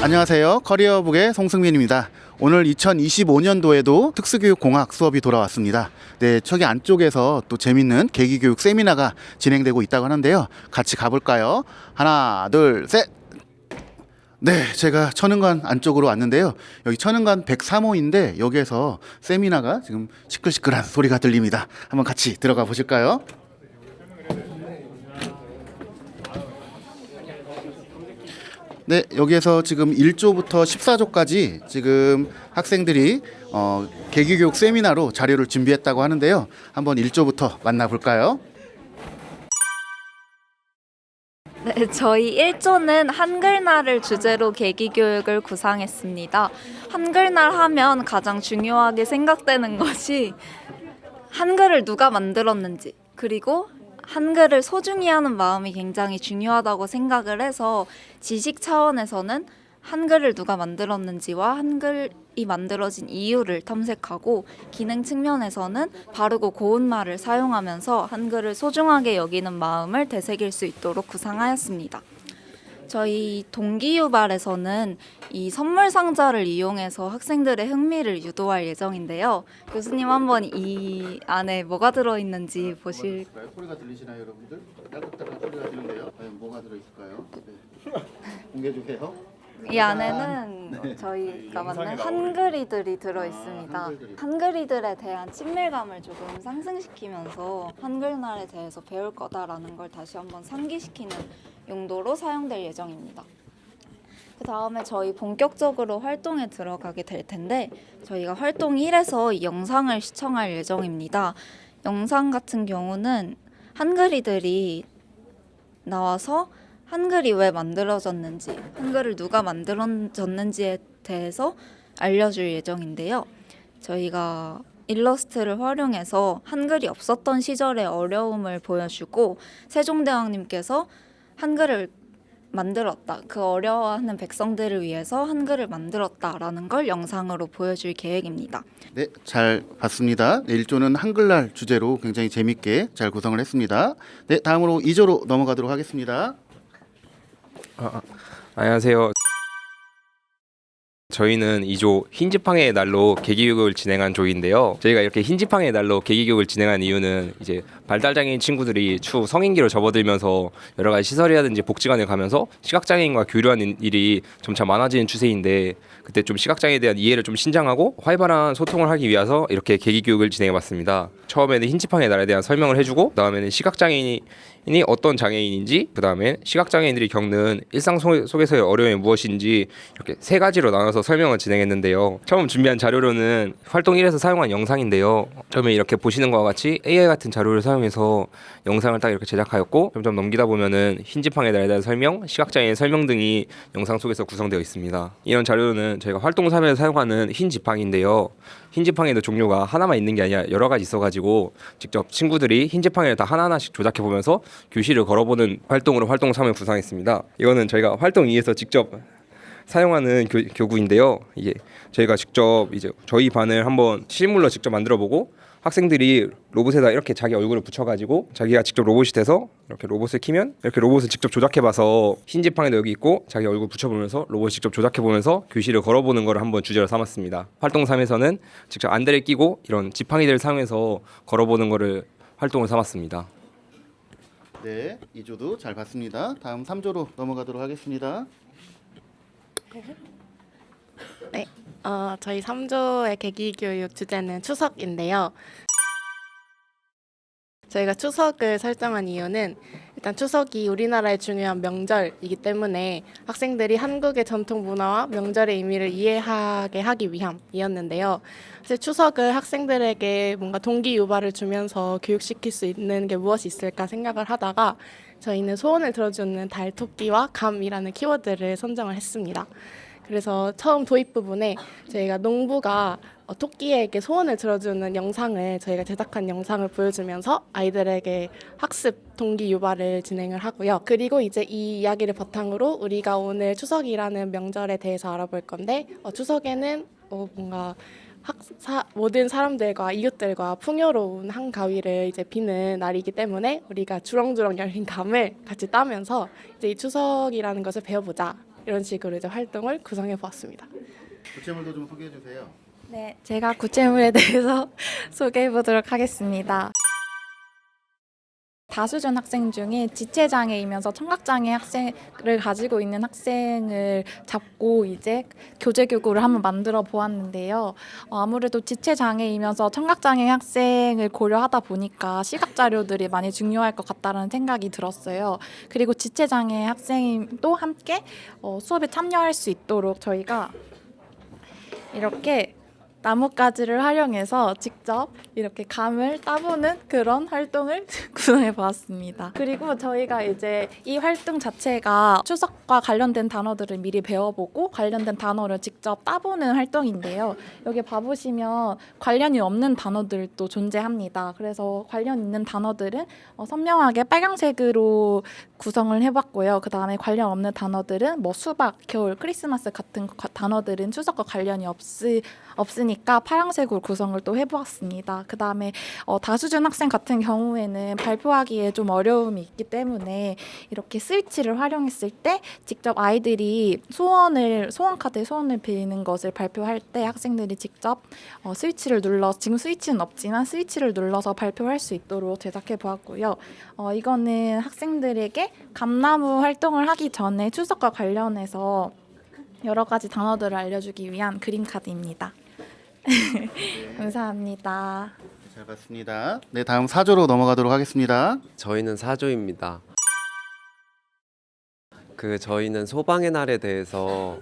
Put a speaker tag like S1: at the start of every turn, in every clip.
S1: 안녕하세요. 커리어북의 송승민입니다. 오늘 2025년도에도 특수교육공학 수업이 돌아왔습니다. 네, 저기 안쪽에서 또 재밌는 계기교육 세미나가 진행되고 있다고 하는데요. 같이 가볼까요? 하나, 둘, 셋! 네, 제가 천은관 안쪽으로 왔는데요. 여기 천은관 103호인데 여기에서 세미나가 지금 시끌시끌한 소리가 들립니다. 한번 같이 들어가 보실까요? 네, 여기에서 지금 1조부터 14조까지 지금 학생들이 계기교육 세미나로 자료를 준비했다고 하는데요. 한번 1조부터 만나볼까요?
S2: 네, 저희 1조는 한글날을 주제로 계기교육을 구상했습니다. 한글날 하면 가장 중요하게 생각되는 것이 한글을 누가 만들었는지, 그리고 한글을 소중히 하는 마음이 굉장히 중요하다고 생각을 해서 지식 차원에서는 한글을 누가 만들었는지와 한글이 만들어진 이유를 탐색하고, 기능 측면에서는 바르고 고운 말을 사용하면서 한글을 소중하게 여기는 마음을 되새길 수 있도록 구상하였습니다. 저희 동기유발에서는 이 선물 상자를 이용해서 학생들의 흥미를 유도할 예정인데요. 교수님 한번 이 안에 뭐가 들어있는지 보실.
S1: 소리가 들리시나요, 여러분들? 딸깍딸깍 소리가 들리는데요. 과연 뭐가 들어있을까요? 네. 공개해 주세요.
S2: 이 안에는 저희가 만든 한글이들이 들어있습니다. 한글이들에 대한 친밀감을 조금 상승시키면서 한글날에 대해서 배울 거다라는 걸 다시 한번 상기시키는 용도로 사용될 예정입니다. 그 다음에 저희 본격적으로 활동에 들어가게 될 텐데, 저희가 활동 1에서 영상을 시청할 예정입니다. 영상 같은 경우는 한글이들이 나와서 한글이 왜 만들어졌는지, 한글을 누가 만들어졌는지에 대해서 알려줄 예정인데요. 저희가 일러스트를 활용해서 한글이 없었던 시절의 어려움을 보여주고, 세종대왕님께서 한글을 만들었다, 그 어려워하는 백성들을 위해서 한글을 만들었다라는 걸 영상으로 보여줄 계획입니다.
S1: 네, 잘 봤습니다. 네, 1조는 한글날 주제로 굉장히 재밌게 잘 구성을 했습니다. 네, 다음으로 2조로 넘어가도록 하겠습니다.
S3: 안녕하세요. 저희는 2조 흰지팡이의 날로 계기교육을 진행한 조인데요. 저희가 이렇게 흰지팡이의 날로 계기교육을 진행한 이유는 이제 발달장애인 친구들이 추후 성인기로 접어들면서 여러 가지 시설이라든지 복지관에 가면서 시각장애인과 교류하는 일이 점차 많아지는 추세인데, 그때 좀 시각장애에 대한 이해를 좀 신장하고 활발한 소통을 하기 위해서 이렇게 계기교육을 진행해봤습니다. 처음에는 흰지팡이의 날에 대한 설명을 해주고, 그다음에는 시각장애인이 어떤 장애인인지, 그다음에 시각장애인들이 겪는 일상 속에서의 어려움이 무엇인지, 이렇게 세 가지로 나눠서 설명을 진행했는데요. 처음 준비한 자료로는 활동 1에서 사용한 영상인데요. 처음에 이렇게 보시는 것과 같이 AI 같은 자료를 사용해서 영상을 딱 이렇게 제작하였고, 점점 넘기다 보면은 흰지팡이에 대한 설명, 시각장애인 설명 등이 영상 속에서 구성되어 있습니다. 이런 자료는 저희가 활동 3에서 사용하는 흰지팡이인데요. 흰지팡이도 종류가 하나만 있는 게 아니라 여러 가지 있어가지고 직접 친구들이 흰지팡이를 다 하나하나씩 조작해보면서 교실을 걸어보는 활동으로 활동 3을 구상했습니다. 이거는 저희가 활동 2에서 직접 사용하는 교구인데요. 이게 저희가 직접 이제 저희 반을 한번 실물로 직접 만들어보고, 학생들이 로봇에다 이렇게 자기 얼굴을 붙여가지고 자기가 직접 로봇이 돼서 이렇게 로봇을 키면 이렇게 로봇을 직접 조작해봐서 흰지팡이도 여기 있고 자기 얼굴 붙여보면서 로봇을 직접 조작해보면서 교실을 걸어보는 걸 한번 주제로 삼았습니다. 활동 3에서는 직접 안대를 끼고 이런 지팡이들을 사용해서 걸어보는 거를 활동을 삼았습니다.
S1: 네, 2조도 잘 봤습니다. 다음 3조로 넘어가도록 하겠습니다.
S4: 네, 저희 3조의 계기교육 주제는 추석인데요. 저희가 추석을 설정한 이유는 일단 추석이 우리나라의 중요한 명절이기 때문에 학생들이 한국의 전통 문화와 명절의 의미를 이해하게 하기 위함이었는데요. 사실 추석을 학생들에게 뭔가 동기 유발을 주면서 교육시킬 수 있는 게 무엇이 있을까 생각을 하다가 저희는 소원을 들어주는 달, 토끼와 감이라는 키워드를 선정을 했습니다. 그래서 처음 도입 부분에 저희가 농부가 토끼에게 소원을 들어주는 영상을 저희가 제작한 영상을 보여주면서 아이들에게 학습 동기 유발을 진행을 하고요. 그리고 이제 이 이야기를 바탕으로 우리가 오늘 추석이라는 명절에 대해서 알아볼 건데, 추석에는 뭔가 모든 사람들과 이웃들과 풍요로운 한가위를 이제 비는 날이기 때문에 우리가 주렁주렁 열린 감을 같이 따면서 이제 이 추석이라는 것을 배워보자 이런 식으로 이제 활동을 구성해 보았습니다.
S1: 구체물도 좀 소개해 주세요.
S5: 네, 제가 구체물에 대해서 소개해 보도록 하겠습니다. 다수준 학생 중에 지체장애이면서 청각장애 학생을 가지고 있는 학생을 잡고 이제 교재교구를 한번 만들어 보았는데요. 아무래도 지체장애이면서 청각장애 학생을 고려하다 보니까 시각 자료들이 많이 중요할 것 같다는 생각이 들었어요. 그리고 지체장애 학생도 함께 수업에 참여할 수 있도록 저희가 이렇게 나뭇가지를 활용해서 직접 이렇게 감을 따보는 그런 활동을 구성해 보았습니다. 그리고 저희가 이제 이 활동 자체가 추석과 관련된 단어들을 미리 배워보고 관련된 단어를 직접 따보는 활동인데요. 여기 봐보시면 관련이 없는 단어들도 존재합니다. 그래서 관련 있는 단어들은 선명하게 빨간색으로 구성을 해봤고요. 그 다음에 관련 없는 단어들은 뭐 수박, 겨울, 크리스마스 같은 단어들은 추석과 관련이 없으니까 파란색으로 구성을 또 해보았습니다. 그 다음에 다수준 학생 같은 경우에는 발표하기에 좀 어려움이 있기 때문에 이렇게 스위치를 활용했을 때 직접 아이들이 소원카드에 소원을 빌리는 것을 발표할 때 학생들이 직접 스위치를 눌러서, 지금 스위치는 없지만 스위치를 눌러서 발표할 수 있도록 제작해 보았고요. 이거는 학생들에게 감나무 활동을 하기 전에 추석과 관련해서 여러 가지 단어들을 알려주기 위한 그림 카드입니다. 감사합니다.
S1: 잘 봤습니다. 네, 다음 4조로 넘어가도록 하겠습니다.
S6: 저희는 사조입니다. 저희는 소방의 날에 대해서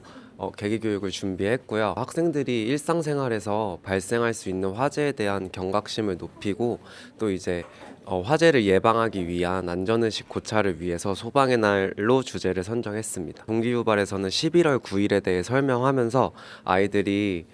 S6: 계기 교육을 준비했고요. 학생들이 일상생활에서 발생할 수 있는 화재에 대한 경각심을 높이고 또 이제 화재를 예방하기 위한 안전의식 고찰을 위해서 소방의 날로 주제를 선정했습니다. 동기유발에서는 11월 9일에 대해 설명하면서 아이들이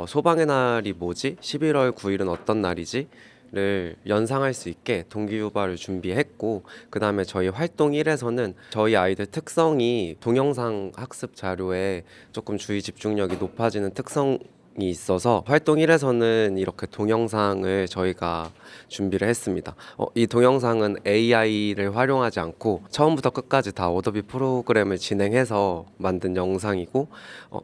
S6: 소방의 날이 뭐지? 11월 9일은 어떤 날이지? 를 연상할 수 있게 동기유발을 준비했고, 그 다음에 저희 활동 1에서는 저희 아이들 특성이 동영상 학습 자료에 조금 주의 집중력이 높아지는 특성이 있어서 활동 1에서는 이렇게 동영상을 저희가 준비를 했습니다. 이 동영상은 AI를 활용하지 않고 처음부터 끝까지 다 어도비 프로그램을 진행해서 만든 영상이고,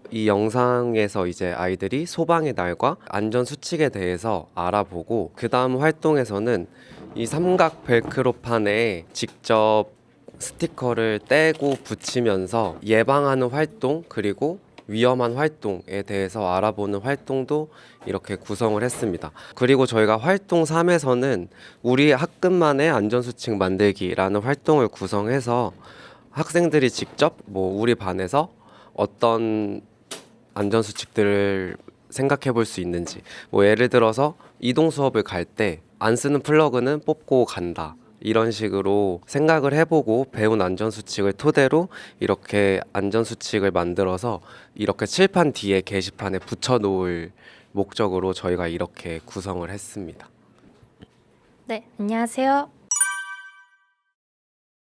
S6: 이 영상에서 이제 아이들이 소방의 날과 안전 수칙에 대해서 알아보고, 그 다음 활동에서는 이 삼각 벨크로판에 직접 스티커를 떼고 붙이면서 예방하는 활동 그리고 위험한 활동에 대해서 알아보는 활동도 이렇게 구성을 했습니다. 그리고 저희가 활동 3에서는 우리 학급만의 안전수칙 만들기라는 활동을 구성해서 학생들이 직접 우리 반에서 어떤 안전수칙들을 생각해 볼 수 있는지, 예를 들어서 이동 수업을 갈 때 안 쓰는 플러그는 뽑고 간다, 이런 식으로 생각을 해보고 배운 안전수칙을 토대로 이렇게 안전수칙을 만들어서 이렇게 칠판 뒤에 게시판에 붙여놓을 목적으로 저희가 이렇게 구성을 했습니다.
S7: 네, 안녕하세요.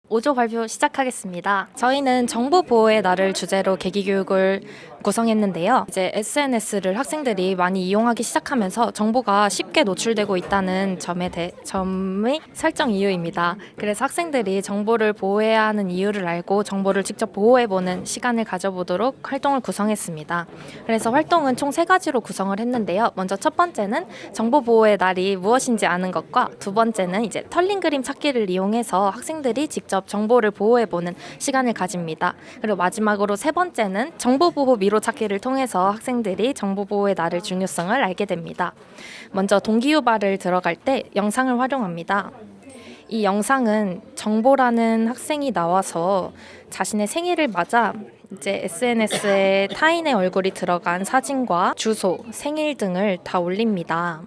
S7: 5조 발표 시작하겠습니다. 저희는 정보보호의 날을 주제로 계기교육을 구성했는데요. 이제 SNS를 학생들이 많이 이용하기 시작하면서 정보가 쉽게 노출되고 있다는 점의 설정 이유입니다. 그래서 학생들이 정보를 보호해야 하는 이유를 알고 정보를 직접 보호해보는 시간을 가져보도록 활동을 구성했습니다. 그래서 활동은 총 3가지로 구성을 했는데요. 먼저 첫 번째는 정보보호의 날이 무엇인지 아는 것과, 두 번째는 이제 털린 그림 찾기를 이용해서 학생들이 직접 정보를 보호해보는 시간을 가집니다. 그리고 마지막으로 3번째는 정보보호 미로 찾기를 통해서 학생들이 정보보호의 날의 중요성을 알게 됩니다. 먼저 동기유발을 들어갈 때 영상을 활용합니다. 이 영상은 정보라는 학생이 나와서 자신의 생일을 맞아 이제 SNS에 타인의 얼굴이 들어간 사진과 주소, 생일 등을 다 올립니다.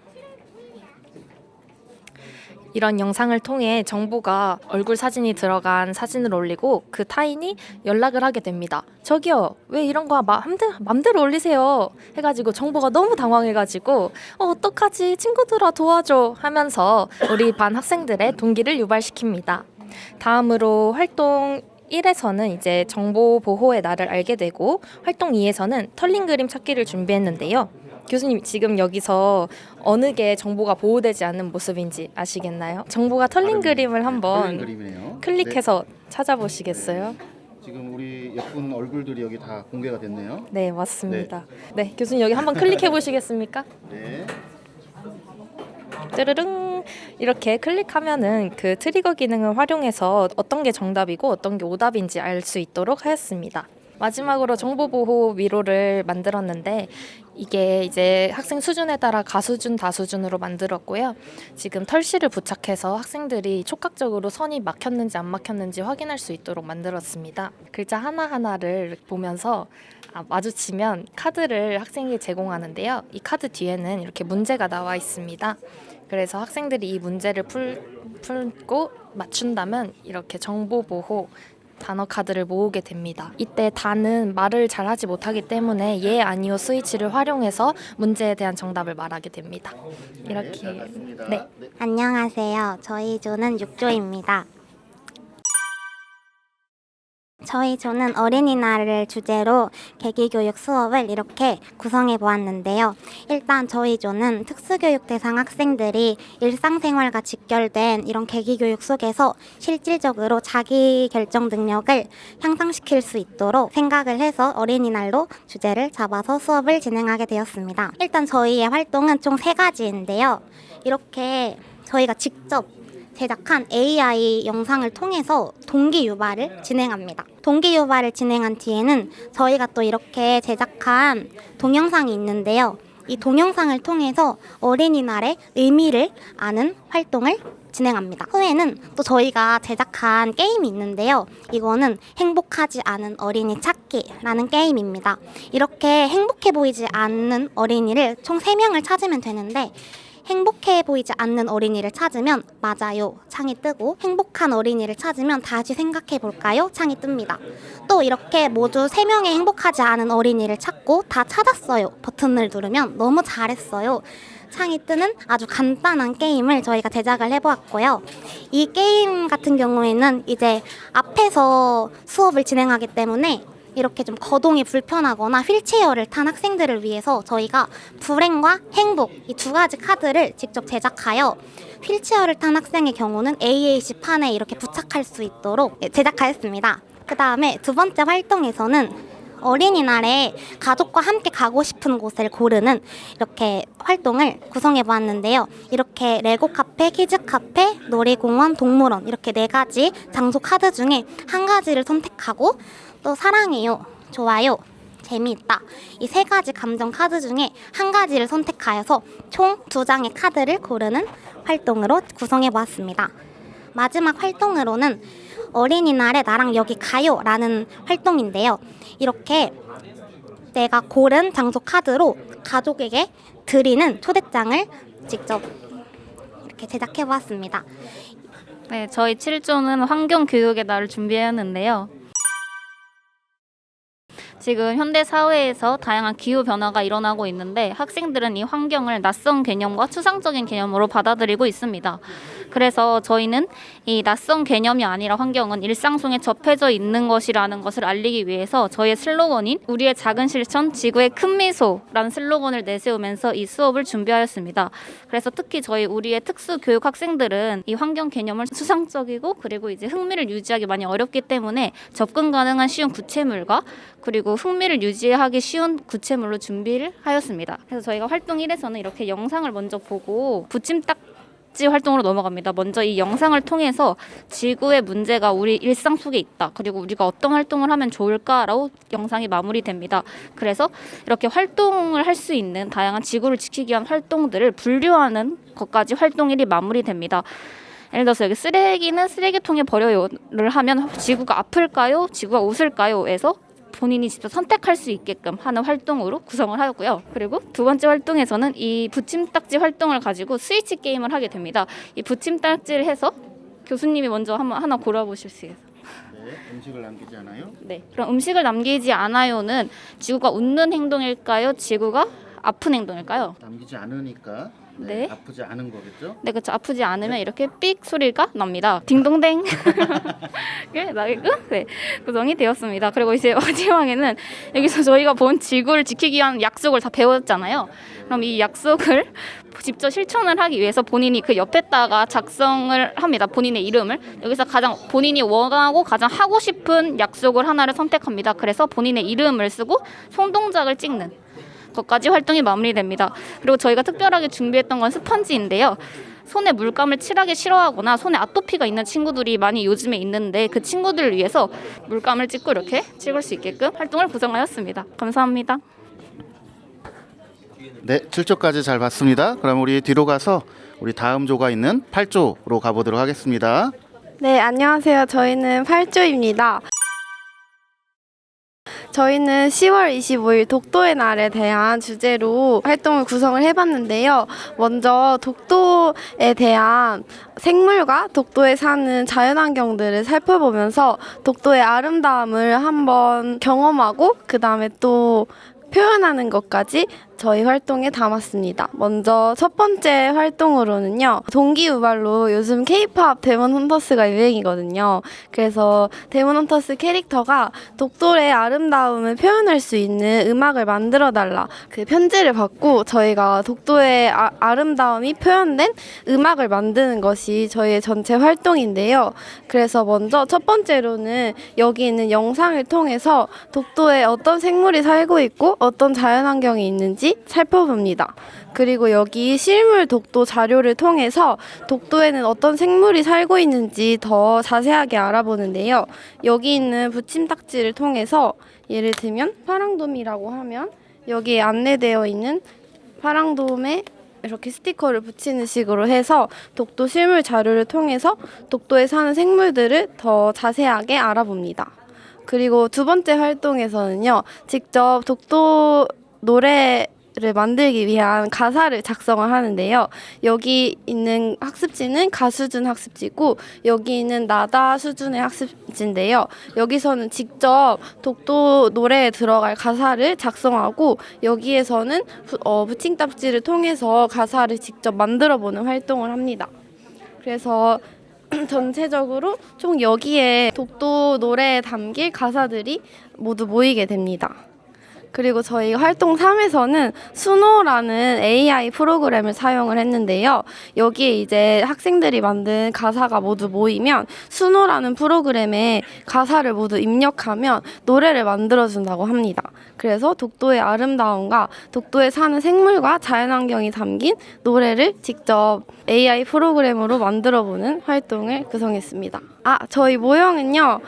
S7: 이런 영상을 통해 정보가 얼굴 사진이 들어간 사진을 올리고 그 타인이 연락을 하게 됩니다. 저기요, 왜 이런 거 맘대로 올리세요? 해가지고 정보가 너무 당황해가지고 어떡하지, 친구들아 도와줘 하면서 우리 반 학생들의 동기를 유발시킵니다. 다음으로 활동 1에서는 이제 정보 보호의 날을 알게 되고, 활동 2에서는 털린 그림 찾기를 준비했는데요. 교수님, 지금 여기서 어느 게 정보가 보호되지 않는 모습인지 아시겠나요? 정보가 털린 그림을 한번
S1: 그림이네요.
S7: 클릭해서 찾아보시겠어요?
S1: 지금 우리 예쁜 얼굴들이 여기 다 공개가 됐네요.
S7: 네, 맞습니다. 네, 교수님 여기 한번 클릭해 보시겠습니까?
S1: 네.
S7: 르릉 이렇게 클릭하면은 그 트리거 기능을 활용해서 어떤 게 정답이고 어떤 게 오답인지 알 수 있도록 하였습니다. 마지막으로 정보보호 미로를 만들었는데 이게 이제 학생 수준에 따라 가수준, 다수준으로 만들었고요. 지금 털실을 부착해서 학생들이 촉각적으로 선이 막혔는지 안 막혔는지 확인할 수 있도록 만들었습니다. 글자 하나하나를 보면서 마주치면 카드를 학생에게 제공하는데요. 이 카드 뒤에는 이렇게 문제가 나와 있습니다. 그래서 학생들이 이 문제를 풀고 맞춘다면 이렇게 정보보호 단어 카드를 모으게 됩니다. 이때 다는 말을 잘하지 못하기 때문에 예, 아니요 스위치를 활용해서 문제에 대한 정답을 말하게 됩니다. 이렇게 네.
S8: 안녕하세요. 저희 조는 6조입니다. 저희 조는 어린이날을 주제로 계기교육 수업을 이렇게 구성해 보았는데요. 일단 저희 조는 특수교육 대상 학생들이 일상생활과 직결된 이런 계기교육 속에서 실질적으로 자기 결정 능력을 향상시킬 수 있도록 생각을 해서 어린이날로 주제를 잡아서 수업을 진행하게 되었습니다. 일단 저희의 활동은 총 3가지인데요. 이렇게 저희가 직접 제작한 AI 영상을 통해서 동기 유발을 진행합니다. 동기 유발을 진행한 뒤에는 저희가 또 이렇게 제작한 동영상이 있는데요. 이 동영상을 통해서 어린이날의 의미를 아는 활동을 진행합니다. 후에는 또 저희가 제작한 게임이 있는데요. 이거는 행복하지 않은 어린이 찾기라는 게임입니다. 이렇게 행복해 보이지 않는 어린이를 총 3명을 찾으면 되는데 행복해 보이지 않는 어린이를 찾으면 맞아요 창이 뜨고 행복한 어린이를 찾으면 다시 생각해 볼까요 창이 뜹니다. 또 이렇게 모두 3명의 행복하지 않은 어린이를 찾고 다 찾았어요 버튼을 누르면 너무 잘했어요 창이 뜨는 아주 간단한 게임을 저희가 제작을 해보았고요. 이 게임 같은 경우에는 이제 앞에서 수업을 진행하기 때문에 이렇게 좀 거동이 불편하거나 휠체어를 탄 학생들을 위해서 저희가 불행과 행복 이 2가지 카드를 직접 제작하여 휠체어를 탄 학생의 경우는 AAC판에 이렇게 부착할 수 있도록 제작하였습니다. 그 다음에 2번째 활동에서는 어린이날에 가족과 함께 가고 싶은 곳을 고르는 이렇게 활동을 구성해 보았는데요. 이렇게 레고 카페, 키즈 카페, 놀이공원, 동물원 이렇게 4가지 장소 카드 중에 한 가지를 선택하고 또 사랑해요, 좋아요, 재미있다 이 3가지 감정 카드 중에 한 가지를 선택하여서 총 2장의 카드를 고르는 활동으로 구성해 보았습니다. 마지막 활동으로는 어린이날에 나랑 여기 가요 라는 활동인데요. 이렇게 내가 고른 장소 카드로 가족에게 드리는 초대장을 직접 이렇게 제작해 보았습니다.
S9: 네, 저희 7조는 환경교육의 날을 준비했는데요. 지금 현대 사회에서 다양한 기후 변화가 일어나고 있는데 학생들은 이 환경을 낯선 개념과 추상적인 개념으로 받아들이고 있습니다. 그래서 저희는 이 낯선 개념이 아니라 환경은 일상 속에 접해져 있는 것이라는 것을 알리기 위해서 저희의 슬로건인 우리의 작은 실천, 지구의 큰 미소라는 슬로건을 내세우면서 이 수업을 준비하였습니다. 그래서 특히 우리의 특수교육 학생들은 이 환경 개념을 추상적이고 그리고 이제 흥미를 유지하기 많이 어렵기 때문에 접근 가능한 쉬운 구체물과 그리고 흥미를 유지하기 쉬운 구체물로 준비를 하였습니다. 그래서 저희가 활동 1에서는 이렇게 영상을 먼저 보고 붙임딱지 활동으로 넘어갑니다. 먼저 이 영상을 통해서 지구의 문제가 우리 일상 속에 있다. 그리고 우리가 어떤 활동을 하면 좋을까라고 영상이 마무리됩니다. 그래서 이렇게 활동을 할 수 있는 다양한 지구를 지키기 위한 활동들을 분류하는 것까지 활동 1이 마무리됩니다. 예를 들어서 여기 쓰레기는 쓰레기통에 버려요를 하면 지구가 아플까요? 지구가 웃을까요? 에서 본인이 직접 선택할 수 있게끔 하는 활동으로 구성을 하였고요. 그리고 2번째 활동에서는 이 붙임딱지 활동을 가지고 스위치 게임을 하게 됩니다. 이 붙임딱지를 해서 교수님이 먼저 하나 골라보실 수 있어요.
S1: 네, 음식을 남기지 않아요?
S9: 네, 그럼 음식을 남기지 않아요는 지구가 웃는 행동일까요? 지구가 아픈 행동일까요?
S1: 남기지 않으니까
S9: 네.
S1: 아프지 않은 거겠죠?
S9: 네, 그렇죠. 아프지 않으면 이렇게 삑 소리가 납니다. 딩동댕. 게 나게끔 네, 구성이 되었습니다. 그리고 이제 마지막에는 여기서 저희가 본 지구를 지키기 위한 약속을 다 배웠잖아요. 그럼 이 약속을 직접 실천을 하기 위해서 본인이 그 옆에다가 작성을 합니다. 본인의 이름을. 여기서 가장 본인이 원하고 가장 하고 싶은 약속을 하나를 선택합니다. 그래서 본인의 이름을 쓰고 손동작을 찍는 것까지 활동이 마무리됩니다. 그리고 저희가 특별하게 준비했던 건 스펀지인데요. 손에 물감을 칠하기 싫어하거나 손에 아토피가 있는 친구들이 많이 요즘에 있는데 그 친구들을 위해서 물감을 찍고 이렇게 찍을 수 있게끔 활동을 구성하였습니다. 감사합니다.
S1: 네, 7조까지 잘 봤습니다. 그럼 우리 뒤로 가서 우리 다음 조가 있는 8조로 가보도록 하겠습니다.
S4: 네, 안녕하세요. 저희는 8조입니다. 저희는 10월 25일 독도의 날에 대한 주제로 활동을 구성을 해봤는데요. 먼저 독도에 대한 생물과 독도에 사는 자연환경들을 살펴보면서 독도의 아름다움을 한번 경험하고 그 다음에 또 표현하는 것까지 저희 활동에 담았습니다. 먼저 첫 번째 활동으로는요. 동기유발로 요즘 K-팝 데몬 헌터스가 유행이거든요. 그래서 데몬 헌터스 캐릭터가 독도의 아름다움을 표현할 수 있는 음악을 만들어달라 그 편지를 받고 저희가 독도의 아름다움이 표현된 음악을 만드는 것이 저희의 전체 활동인데요. 그래서 먼저 첫 번째로는 여기 있는 영상을 통해서 독도에 어떤 생물이 살고 있고 어떤 자연환경이 있는지 살펴봅니다. 그리고 여기 실물 독도 자료를 통해서 독도에는 어떤 생물이 살고 있는지 더 자세하게 알아보는데요. 여기 있는 붙임딱지를 통해서 예를 들면 파랑돔이라고 하면 여기에 안내되어 있는 파랑돔에 이렇게 스티커를 붙이는 식으로 해서 독도 실물 자료를 통해서 독도에 사는 생물들을 더 자세하게 알아봅니다. 그리고 두 번째 활동에서는요. 직접 독도 노래를 만들기 위한 가사를 작성을 하는데요. 여기 있는 학습지는 가수준 학습지고 여기 있는 나다 수준의 학습지인데요. 여기서는 직접 독도 노래에 들어갈 가사를 작성하고 여기에서는 붙임딱지를 통해서 가사를 직접 만들어보는 활동을 합니다. 그래서 전체적으로 총 여기에 독도 노래에 담길 가사들이 모두 모이게 됩니다. 그리고 저희 활동 3에서는 수노라는 AI 프로그램을 사용을 했는데요. 여기에 이제 학생들이 만든 가사가 모두 모이면 수노라는 프로그램에 가사를 모두 입력하면 노래를 만들어준다고 합니다. 그래서 독도의 아름다움과 독도에 사는 생물과 자연환경이 담긴 노래를 직접 AI 프로그램으로 만들어보는 활동을 구성했습니다. 저희 모형은요.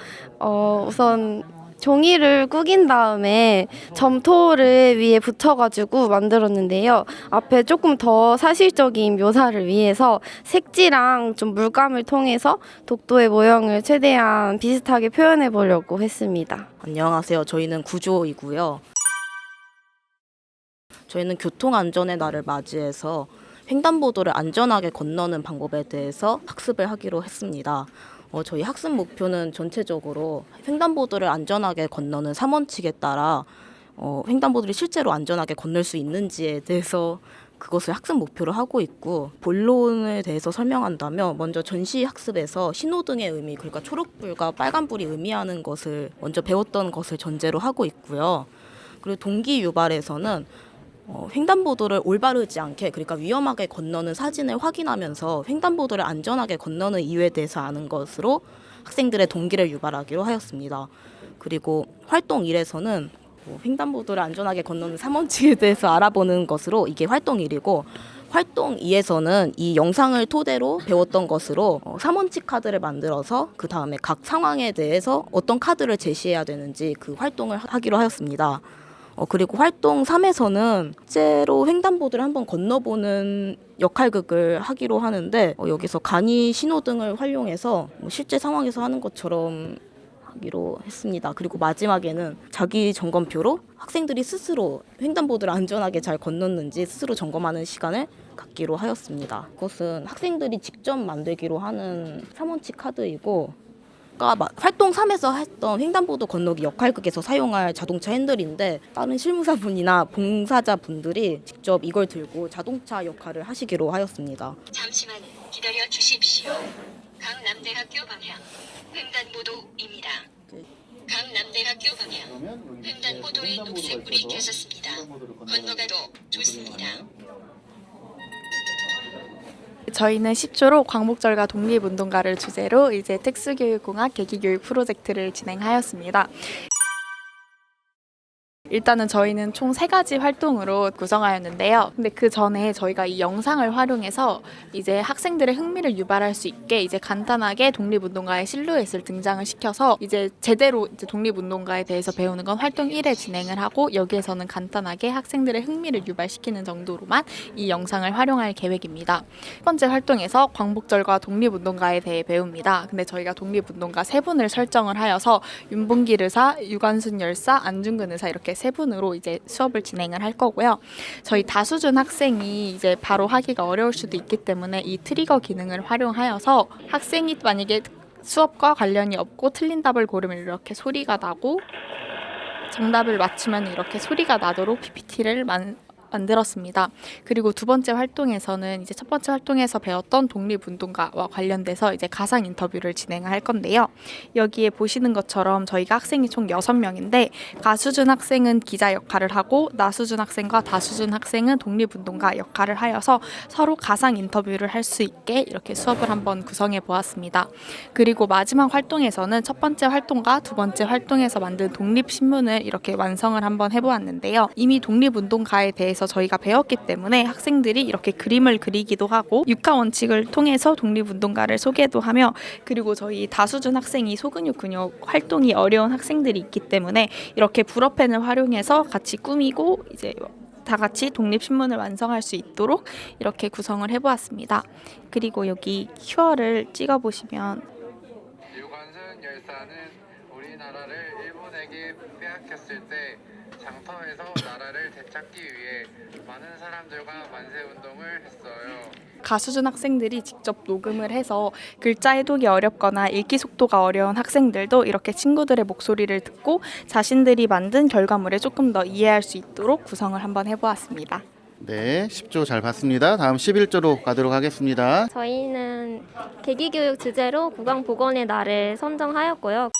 S4: 우선 종이를 구긴 다음에 점토를 위에 붙여가지고 만들었는데요. 앞에 조금 더 사실적인 묘사를 위해서 색지랑 좀 물감을 통해서 독도의 모형을 최대한 비슷하게 표현해 보려고 했습니다.
S10: 안녕하세요. 저희는 9조이고요. 저희는 교통안전의 날을 맞이해서 횡단보도를 안전하게 건너는 방법에 대해서 학습을 하기로 했습니다. 저희 학습 목표는 전체적으로 횡단보도를 안전하게 건너는 3원칙에 따라 횡단보도를 실제로 안전하게 건널 수 있는지에 대해서 그것을 학습 목표로 하고 있고 본론에 대해서 설명한다면 먼저 전시 학습에서 신호등의 의미 그러니까 초록불과 빨간불이 의미하는 것을 먼저 배웠던 것을 전제로 하고 있고요. 그리고 동기 유발에서는 횡단보도를 올바르지 않게 그러니까 위험하게 건너는 사진을 확인하면서 횡단보도를 안전하게 건너는 이유에 대해서 아는 것으로 학생들의 동기를 유발하기로 하였습니다. 그리고 활동 1에서는 횡단보도를 안전하게 건너는 3원칙에 대해서 알아보는 것으로 이게 활동 1이고 활동 2에서는 이 영상을 토대로 배웠던 것으로 3원칙 카드를 만들어서 그 다음에 각 상황에 대해서 어떤 카드를 제시해야 되는지 그 활동을 하기로 하였습니다. 그리고 활동 3에서는 실제로 횡단보도를 한번 건너보는 역할극을 하기로 하는데 여기서 간이 신호등을 활용해서 실제 상황에서 하는 것처럼 하기로 했습니다. 그리고 마지막에는 자기 점검표로 학생들이 스스로 횡단보도를 안전하게 잘 건넜는지 스스로 점검하는 시간을 갖기로 하였습니다. 그것은 학생들이 직접 만들기로 하는 3원칙 카드이고 아까 활동 3에서 했던 횡단보도 건너기 역할극에서 사용할 자동차 핸들인데 다른 실무사분이나 봉사자분들이 직접 이걸 들고 자동차 역할을 하시기로 하였습니다.
S11: 잠시만 기다려 주십시오. 강남대학교 방향 횡단보도입니다. 강남대학교 방향 횡단보도에 녹색불이 켜졌습니다. 건너가도 좋습니다.
S5: 저희는 10조로 광복절과 독립운동가를 주제로 이제 특수교육공학 계기교육 프로젝트를 진행하였습니다. 일단은 저희는 총 3가지 활동으로 구성하였는데요. 근데 그 전에 저희가 이 영상을 활용해서 이제 학생들의 흥미를 유발할 수 있게 이제 간단하게 독립운동가의 실루엣을 등장을 시켜서 이제 제대로 이제 독립운동가에 대해서 배우는 건 활동 1에 진행을 하고 여기에서는 간단하게 학생들의 흥미를 유발시키는 정도로만 이 영상을 활용할 계획입니다. 첫 번째 활동에서 광복절과 독립운동가에 대해 배웁니다. 근데 저희가 독립운동가 3분을 설정을 하여서 윤봉길 의사, 유관순 열사, 안중근 의사 이렇게 3분으로 이제 수업을 진행을 할 거고요. 저희 다수준 학생이 이제 바로 하기가 어려울 수도 있기 때문에 이 트리거 기능을 활용하여서 학생이 만약에 수업과 관련이 없고 틀린 답을 고르면 이렇게 소리가 나고 정답을 맞추면 이렇게 소리가 나도록 PPT를 만들었습니다. 그리고 두 번째 활동에서는 이제 첫 번째 활동에서 배웠던 독립운동가와 관련돼서 이제 가상 인터뷰를 진행할 건데요. 여기에 보시는 것처럼 저희가 학생이 총 6명인데 가수준 학생은 기자 역할을 하고 나수준 학생과 다수준 학생은 독립운동가 역할을 하여서 서로 가상 인터뷰를 할 수 있게 이렇게 수업을 한번 구성해 보았습니다. 그리고 마지막 활동에서는 첫 번째 활동과 두 번째 활동에서 만든 독립신문을 이렇게 완성을 한번 해보았는데요. 이미 독립운동가에 대해서 저희가 배웠기 때문에 학생들이 이렇게 그림을 그리기도 하고 육하 원칙을 통해서 독립운동가를 소개도 하며 그리고 저희 다수준 학생이 소근육 근육 활동이 어려운 학생들이 있기 때문에 이렇게 불어펜을 활용해서 같이 꾸미고 이제 다 같이 독립신문을 완성할 수 있도록 이렇게 구성을 해보았습니다. 그리고 여기 QR을 찍어보시면
S12: 유관순 열사는 우리나라를 일본에게 빼앗겼을 때 장터에서 나라를 되찾기 위해 많은 사람들과 만세운동을 했어요.
S5: 가수준 학생들이 직접 녹음을 해서 글자 해독이 어렵거나 읽기 속도가 어려운 학생들도 이렇게 친구들의 목소리를 듣고 자신들이 만든 결과물에 조금 더 이해할 수 있도록 구성을 한번 해보았습니다.
S1: 네, 10조 잘 봤습니다. 다음 11조로 가도록 하겠습니다.
S13: 저희는 계기교육 주제로 국왕복원의 날을 선정하였고요.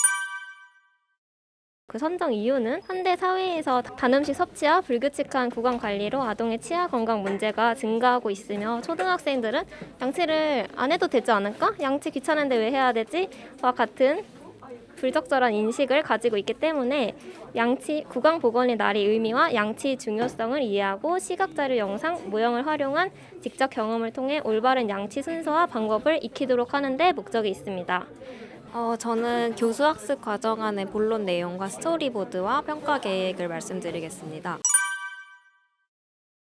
S13: 그 선정 이유는 현대 사회에서 단음식 섭취와 불규칙한 구강 관리로 아동의 치아 건강 문제가 증가하고 있으며 초등학생들은 양치를 안 해도 되지 않을까? 양치 귀찮은데 왜 해야 되지? 와 같은 불적절한 인식을 가지고 있기 때문에 구강 복원의 날의 의미와 양치 중요성을 이해하고 시각자료, 영상, 모형을 활용한 직접 경험을 통해 올바른 양치 순서와 방법을 익히도록 하는 데 목적이 있습니다.
S7: 저는 교수학습 과정 안의 본론 내용과 스토리보드와 평가 계획을 말씀드리겠습니다.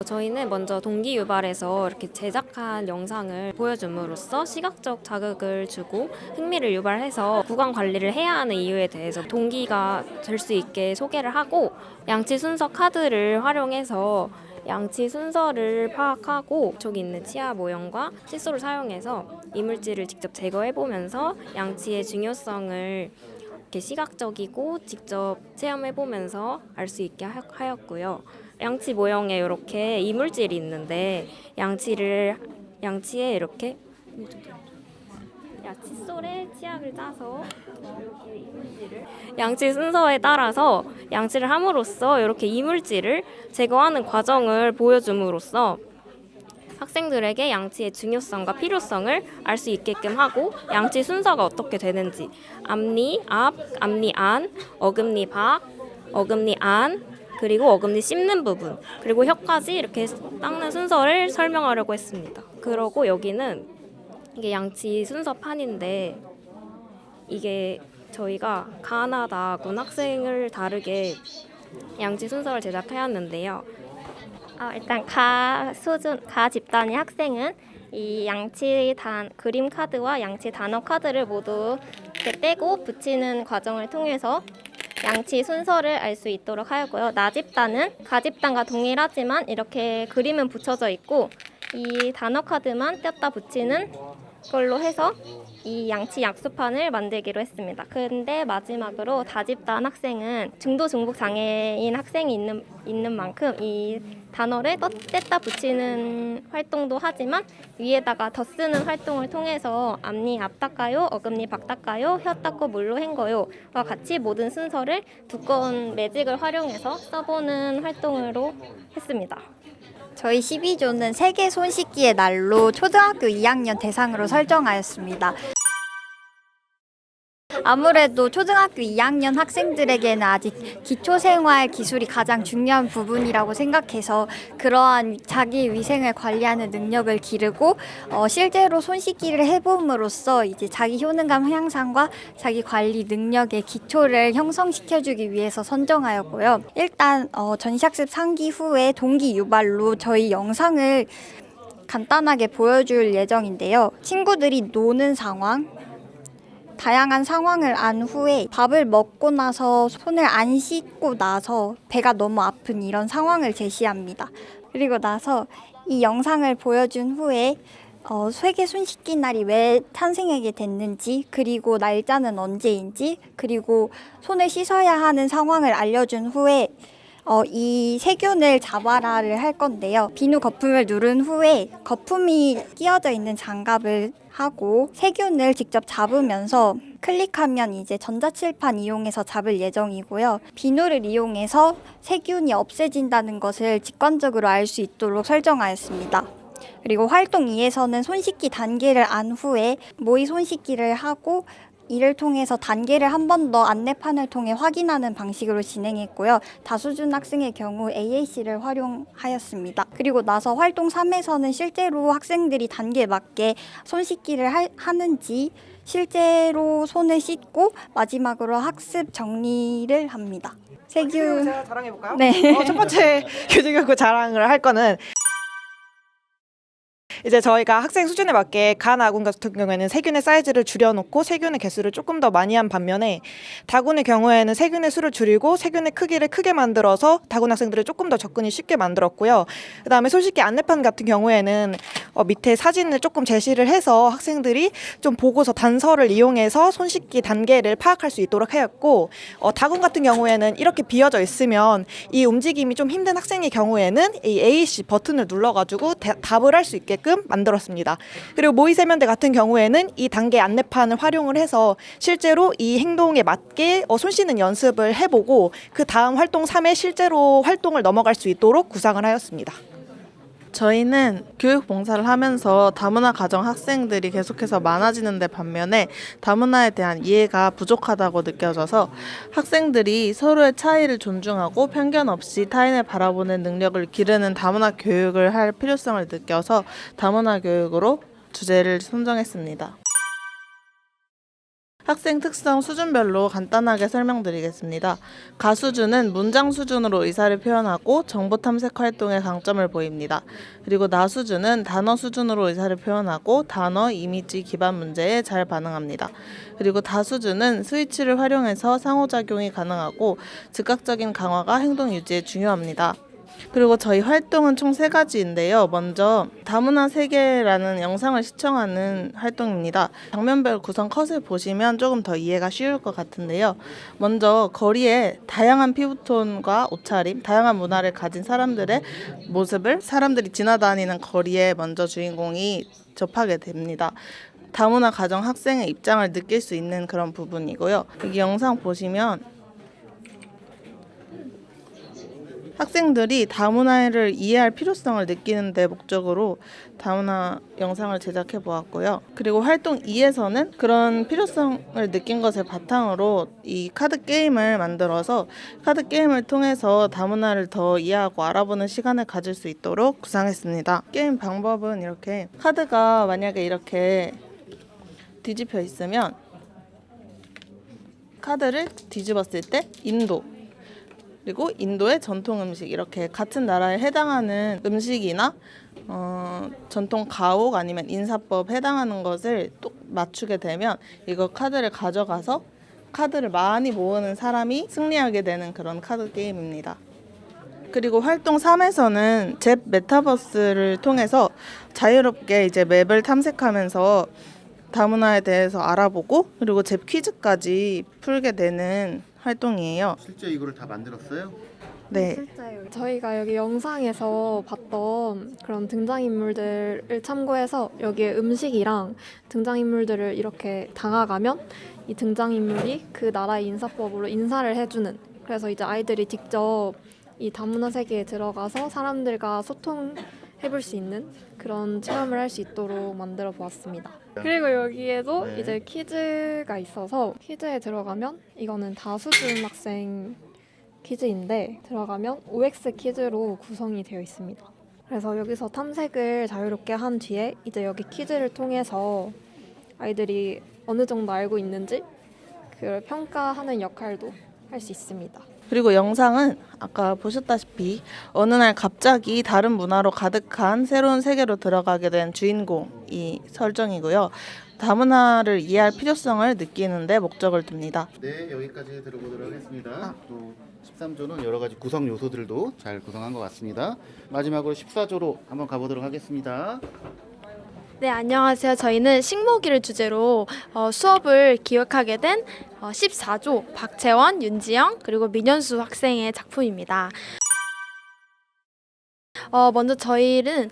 S7: 저희는 먼저 동기 유발해서 이렇게 제작한 영상을 보여줌으로써 시각적 자극을 주고 흥미를 유발해서 구강 관리를 해야 하는 이유에 대해서 동기가 될 수 있게 소개를 하고 양치 순서 카드를 활용해서 양치 순서를 파악하고 저기 있는 치아 모형과 칫솔을 사용해서 이물질을 직접 제거해보면서 양치의 중요성을 이렇게 시각적이고 직접 체험해보면서 알 수 있게 하였고요. 양치 모형에 이렇게 이물질이 있는데 양치에 이렇게 칫솔에 치약을 짜서 이렇게 이물질을 양치 순서에 따라서 양치를 함으로써 이렇게 이물질을 제거하는 과정을 보여줌으로써 학생들에게 양치의 중요성과 필요성을 알 수 있게끔 하고 양치 순서가 어떻게 되는지 앞니 앞, 앞니 안, 어금니 밖, 어금니 안 그리고 어금니 씹는 부분 그리고 혀까지 이렇게 닦는 순서를 설명하려고 했습니다. 그러고 여기는 이게 양치 순서판인데 이게 저희가 가나다군 학생을 다르게 양치 순서를 제작하였는데요.
S13: 일단 가 집단의 학생은 이 양치 그림 카드와 양치 단어 카드를 모두 이렇게 떼고 붙이는 과정을 통해서 양치 순서를 알 수 있도록 하였고요. 나 집단은 가 집단과 동일하지만 이렇게 그림은 붙여져 있고 이 단어 카드만 뗐다 붙이는 걸로 해서 이 양치 약수판을 만들기로 했습니다. 근데 마지막으로 다집단 학생은 중도 중복 장애인 학생이 있는 만큼 이 단어를 뗐다 붙이는 활동도 하지만 위에다가 더 쓰는 활동을 통해서 앞니 앞 닦아요, 어금니 박 닦아요, 혀 닦고 물로 헹궈요와 같이 모든 순서를 두꺼운 매직을 활용해서 써보는 활동으로 했습니다.
S14: 저희 12조는 세계 손 씻기의 날로 초등학교 2학년 대상으로 설정하였습니다. 아무래도 초등학교 2학년 학생들에게는 아직 기초생활 기술이 가장 중요한 부분이라고 생각해서 그러한 자기 위생을 관리하는 능력을 기르고 실제로 손 씻기를 해봄으로써 이제 자기 효능감 향상과 자기 관리 능력의 기초를 형성시켜주기 위해서 선정하였고요. 일단 전시학습 상기 후에 동기 유발로 저희 영상을 간단하게 보여줄 예정인데요. 친구들이 노는 상황, 다양한 상황을 안 후에 밥을 먹고 나서 손을 안 씻고 나서 배가 너무 아픈 이런 상황을 제시합니다. 그리고 나서 이 영상을 보여준 후에 세계 손 씻기 날이 왜 탄생하게 됐는지, 그리고 날짜는 언제인지, 그리고 손을 씻어야 하는 상황을 알려준 후에 이 세균을 잡아라를 할 건데요. 비누 거품을 누른 후에 거품이 끼워져 있는 장갑을 하고 세균을 직접 잡으면서 클릭하면 이제 전자칠판 이용해서 잡을 예정이고요. 비누를 이용해서 세균이 없애진다는 것을 직관적으로 알 수 있도록 설정하였습니다. 그리고 활동 2에서는 손 씻기 단계를 안 후에 모의 손 씻기를 하고 이를 통해서 단계를 한 번 더 안내판을 통해 확인하는 방식으로 진행했고요. 다수준 학생의 경우 AAC를 활용하였습니다. 그리고 나서 활동 3에서는 실제로 학생들이 단계에 맞게 손 씻기를 하는지 실제로 손을 씻고 마지막으로 학습 정리를 합니다. 세균
S15: 제가 자랑해볼까요?
S14: 네.
S15: 첫 번째 교직교육 자랑을 할 거는 이제 저희가 학생 수준에 맞게 간 아군 같은 경우에는 세균의 사이즈를 줄여놓고 세균의 개수를 조금 더 많이 한 반면에 다군의 경우에는 세균의 수를 줄이고 세균의 크기를 크게 만들어서 다군 학생들을 조금 더 접근이 쉽게 만들었고요. 그다음에 손 씻기 안내판 같은 경우에는 밑에 사진을 조금 제시를 해서 학생들이 좀 보고서 단서를 이용해서 손 씻기 단계를 파악할 수 있도록 하였고 다군 같은 경우에는 이렇게 비어져 있으면 이 움직임이 좀 힘든 학생의 경우에는 이 AAC 버튼을 눌러가지고 답을 할 수 있게끔 만들었습니다. 그리고 모의세면대 같은 경우에는 이 단계 안내판을 활용을 해서 실제로 이 행동에 맞게 손 씻는 연습을 해보고 그 다음 활동 3에 실제로 활동을 넘어갈 수 있도록 구상을 하였습니다.
S16: 저희는 교육 봉사를 하면서 다문화 가정 학생들이 계속해서 많아지는데 반면에 다문화에 대한 이해가 부족하다고 느껴져서 학생들이 서로의 차이를 존중하고 편견 없이 타인을 바라보는 능력을 기르는 다문화 교육을 할 필요성을 느껴서 다문화 교육으로 주제를 선정했습니다. 학생 특성 수준별로 간단하게 설명드리겠습니다. 가수준은 문장 수준으로 의사를 표현하고 정보 탐색 활동에 강점을 보입니다. 그리고 나수준은 단어 수준으로 의사를 표현하고 단어, 이미지 기반 문제에 잘 반응합니다. 그리고 다수준은 스위치를 활용해서 상호작용이 가능하고 즉각적인 강화가 행동 유지에 중요합니다. 그리고 저희 활동은 총 3가지인데요. 먼저 다문화 세계라는 영상을 시청하는 활동입니다. 장면별 구성 컷을 보시면 조금 더 이해가 쉬울 것 같은데요. 먼저 거리에 다양한 피부톤과 옷차림, 다양한 문화를 가진 사람들의 모습을 사람들이 지나다니는 거리에 먼저 주인공이 접하게 됩니다. 다문화 가정 학생의 입장을 느낄 수 있는 그런 부분이고요. 여기 영상 보시면 학생들이 다문화를 이해할 필요성을 느끼는 데 목적으로 다문화 영상을 제작해 보았고요. 그리고 활동 2에서는 그런 필요성을 느낀 것을 바탕으로 이 카드 게임을 만들어서 카드 게임을 통해서 다문화를 더 이해하고 알아보는 시간을 가질 수 있도록 구상했습니다. 게임 방법은 이렇게 카드가 만약에 이렇게 뒤집혀 있으면 카드를 뒤집었을 때 인도 그리고 인도의 전통 음식 이렇게 같은 나라에 해당하는 음식이나 전통 가옥 아니면 인사법 해당하는 것을 또 맞추게 되면 이거 카드를 가져가서 카드를 많이 모으는 사람이 승리하게 되는 그런 카드 게임입니다. 그리고 활동 3에서는 잽 메타버스를 통해서 자유롭게 이제 맵을 탐색하면서 다문화에 대해서 알아보고 그리고 잽 퀴즈까지 풀게 되는 활동이에요.
S1: 실제 이거를 다 만들었어요?
S16: 네.
S17: 실제요. 저희가 여기 영상에서 봤던 그런 등장인물들을 참고해서 여기에 음식이랑 등장인물들을 이렇게 다가가면 이 등장인물이 그 나라의 인사법으로 인사를 해주는, 그래서 이제 아이들이 직접 이 다문화 세계에 들어가서 사람들과 소통해볼 수 있는 그런 체험을 할 수 있도록 만들어 보았습니다. 그리고 여기에도
S1: 네.
S17: 이제 퀴즈가 있어서 퀴즈에 들어가면 이거는 다수준 학생 퀴즈인데 들어가면 OX 퀴즈로 구성이 되어 있습니다. 그래서 여기서 탐색을 자유롭게 한 뒤에 이제 여기 퀴즈를 통해서 아이들이 어느 정도 알고 있는지 그걸 평가하는 역할도 할 수 있습니다.
S16: 그리고 영상은 아까 보셨다시피 어느 날 갑자기 다른 문화로 가득한 새로운 세계로 들어가게 된 주인공이 설정이고요. 다문화를 이해할 필요성을 느끼는 데 목적을 둡니다.
S1: 네, 여기까지 들어보도록 하겠습니다. 또 13조는 여러 가지 구성 요소들도 잘 구성한 것 같습니다. 마지막으로 14조로 한번 가보도록 하겠습니다.
S18: 네, 안녕하세요. 저희는 식목일을 주제로 수업을 기획하게 된 14조 박채원, 윤지영, 그리고 민현수 학생의 작품입니다. 먼저 저희는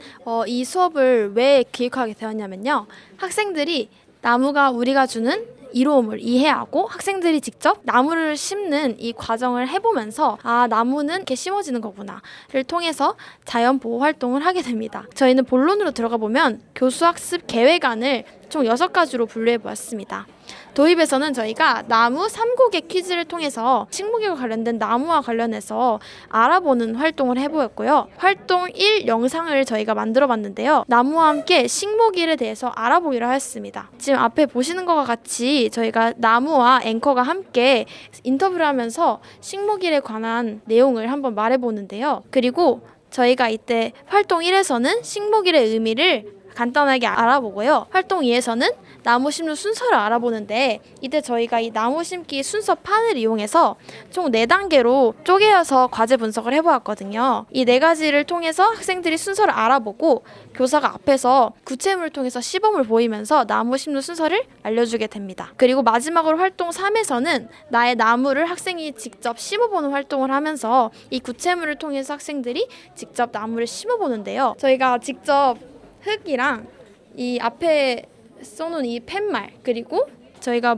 S18: 이 수업을 왜 기획하게 되었냐면요. 학생들이 나무가 우리가 주는 이로움을 이해하고 학생들이 직접 나무를 심는 이 과정을 해보면서 아, 나무는 이렇게 심어지는 거구나를 통해서 자연 보호 활동을 하게 됩니다. 저희는 본론으로 들어가 보면 교수학습 계획안을 총 6가지로 분류해 보았습니다. 도입에서는 저희가 나무 3국의 퀴즈를 통해서 식목일과 관련된 나무와 관련해서 알아보는 활동을 해보였고요. 활동 1 영상을 저희가 만들어 봤는데요. 나무와 함께 식목일에 대해서 알아보기로 하였습니다. 지금 앞에 보시는 것과 같이 저희가 나무와 앵커가 함께 인터뷰를 하면서 식목일에 관한 내용을 한번 말해보는데요. 그리고 저희가 이때 활동 1에서는 식목일의 의미를 간단하게 알아보고요. 활동 2에서는 나무 심는 순서를 알아보는데 이때 저희가 이 나무 심기 순서판을 이용해서 총 4단계로 쪼개어서 과제 분석을 해보았거든요. 이 4가지를 통해서 학생들이 순서를 알아보고 교사가 앞에서 구체물을 통해서 시범을 보이면서 나무 심는 순서를 알려주게 됩니다. 그리고 마지막으로 활동 3에서는 나의 나무를 학생이 직접 심어보는 활동을 하면서 이 구체물을 통해서 학생들이 직접 나무를 심어보는데요. 저희가 직접 흙이랑 이 앞에 써놓은 이 팻말 그리고 저희가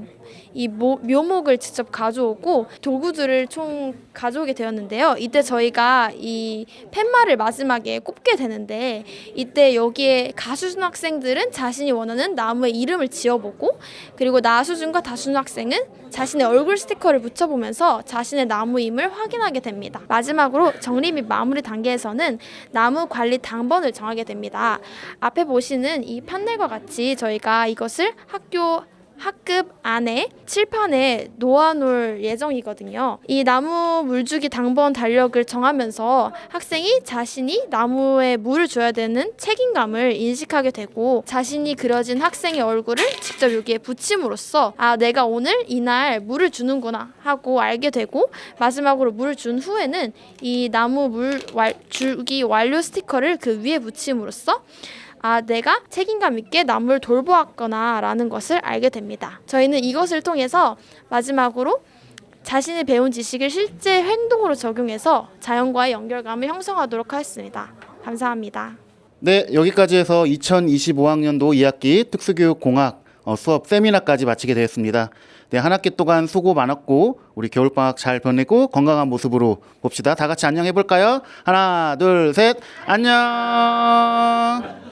S18: 이 묘목을 직접 가져오고 도구들을 총 가져오게 되었는데요. 이때 저희가 이 팻말을 마지막에 꼽게 되는데 이때 여기에 가수준 학생들은 자신이 원하는 나무의 이름을 지어보고 그리고 나수준과 다수준 학생은 자신의 얼굴 스티커를 붙여보면서 자신의 나무임을 확인하게 됩니다. 마지막으로 정리 및 마무리 단계에서는 나무 관리 당번을 정하게 됩니다. 앞에 보시는 이 판넬과 같이 저희가 이것을 학급 안에 칠판에 놓아놓을 예정이거든요. 이 나무 물주기 당번 달력을 정하면서 학생이 자신이 나무에 물을 줘야 되는 책임감을 인식하게 되고 자신이 그려진 학생의 얼굴을 직접 여기에 붙임으로써 아, 내가 오늘 이날 물을 주는구나 하고 알게 되고 마지막으로 물을 준 후에는 이 나무 물 주기 완료 스티커를 그 위에 붙임으로써 아, 내가 책임감 있게 나무를 돌보았거나 라는 것을 알게 됩니다. 저희는 이것을 통해서 마지막으로 자신이 배운 지식을 실제 행동으로 적용해서 자연과의 연결감을 형성하도록 하였습니다. 감사합니다.
S1: 네, 여기까지 해서 2025학년도 2학기 특수교육공학 수업 세미나까지 마치게 되었습니다. 네, 한 학기 동안 수고 많았고 우리 겨울방학 잘 보내고 건강한 모습으로 봅시다. 다 같이 안녕해 볼까요? 하나, 둘, 셋, 안녕.